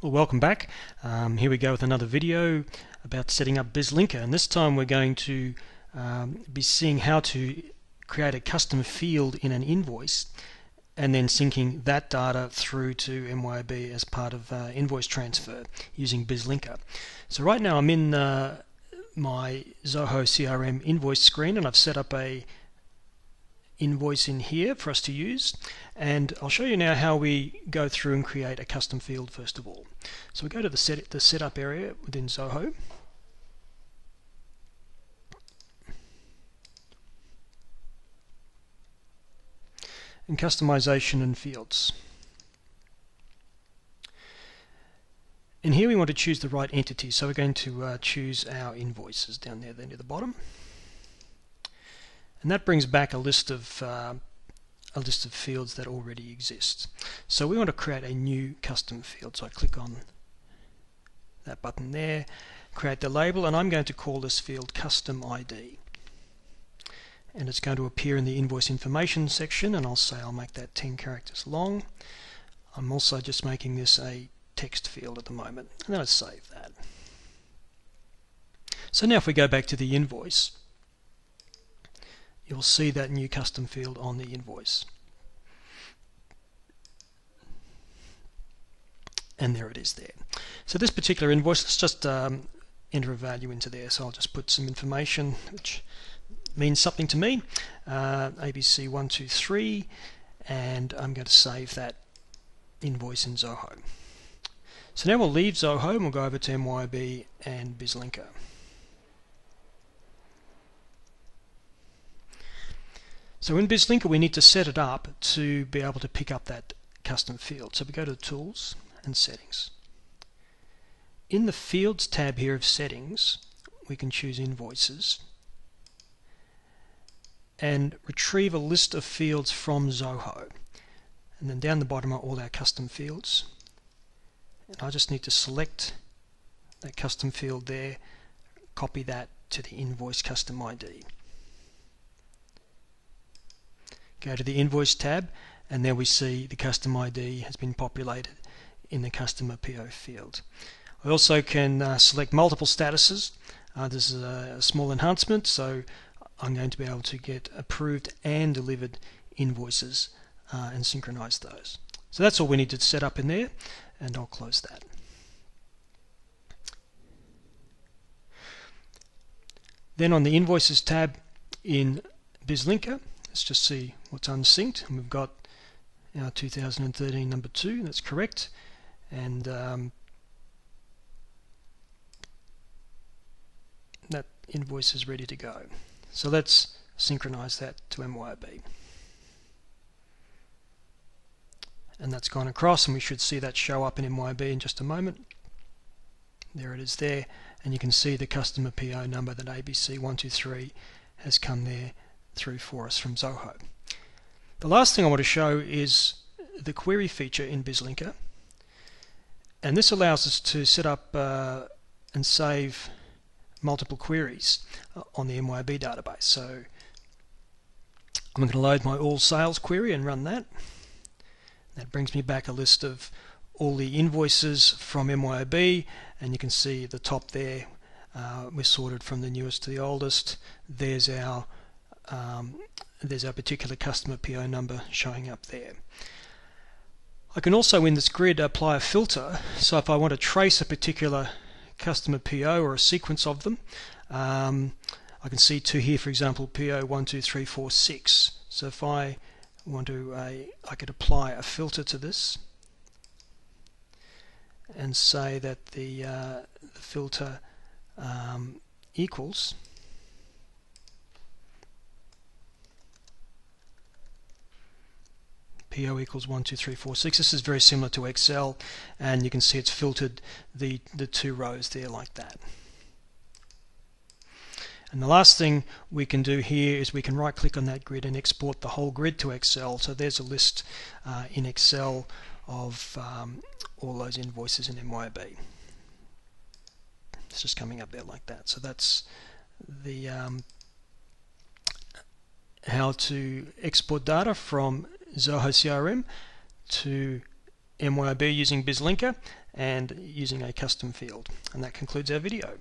Well, welcome back. Here we go with another video about setting up BizLinker, and this time we're going to be seeing how to create a custom field in an invoice and then syncing that data through to MYOB as part of Invoice Transfer using BizLinker. So right now I'm in my Zoho CRM Invoice screen, and I've set up a invoice in here for us to use, and I'll show you now how we go through and create a custom field first of all. So we go to the setup area within Zoho, and customization and fields. And here we want to choose the right entity, so we're going to choose our invoices down there near the bottom. And that brings back a list of fields that already exist. So we want to create a new custom field. So I click on that button there, create the label, and I'm going to call this field Custom ID. And it's going to appear in the invoice information section, and I'll make that 10 characters long. I'm also just making this a text field at the moment, and then I save that. So now if we go back to the invoice, you'll see that new custom field on the invoice. And there it is there. So this particular invoice, let's just enter a value into there. So I'll just put some information which means something to me, ABC123, and I'm going to save that invoice in Zoho. So now we'll leave Zoho and we'll go over to MYOB and BizLinker. So in BizLinker we need to set it up to be able to pick up that custom field. So we go to Tools and Settings. In the Fields tab here of Settings, we can choose Invoices and retrieve a list of fields from Zoho. And then down the bottom are all our custom fields. And I just need to select that custom field there, copy that to the Invoice Custom ID. Go to the Invoice tab, and there we see the custom ID has been populated in the customer PO field. I also can select multiple statuses. This is a small enhancement, so I'm going to be able to get approved and delivered invoices and synchronize those. So that's all we need to set up in there, and I'll close that. Then on the Invoices tab in BizLinker, let's just see what's unsynced, and we've got our 2013 number 2, that's correct, and that invoice is ready to go. So let's synchronize that to MYOB. And that's gone across, and we should see that show up in MYOB in just a moment. There it is there, and you can see the customer PO number, that ABC123, has come there through for us from Zoho. The last thing I want to show is the query feature in BizLinker, and this allows us to set up and save multiple queries on the MYOB database. So I'm going to load my all sales query and run that. That brings me back a list of all the invoices from MYOB, and you can see at the top there we're sorted from the newest to the oldest. There's our particular customer PO number showing up there. I can also in this grid apply a filter, so if I want to trace a particular customer PO or a sequence of them, I can see two here, for example, PO 12346. So if I want to, I could apply a filter to this and say that the filter equals PO equals 12346. This is very similar to Excel, and you can see it's filtered the two rows there like that. And the last thing we can do here is we can right click on that grid and export the whole grid to Excel. So there's a list in Excel of all those invoices in MYOB. It's just coming up there like that. So that's the how to export data from Zoho CRM to MYOB using BizLinker and using a custom field. And that concludes our video.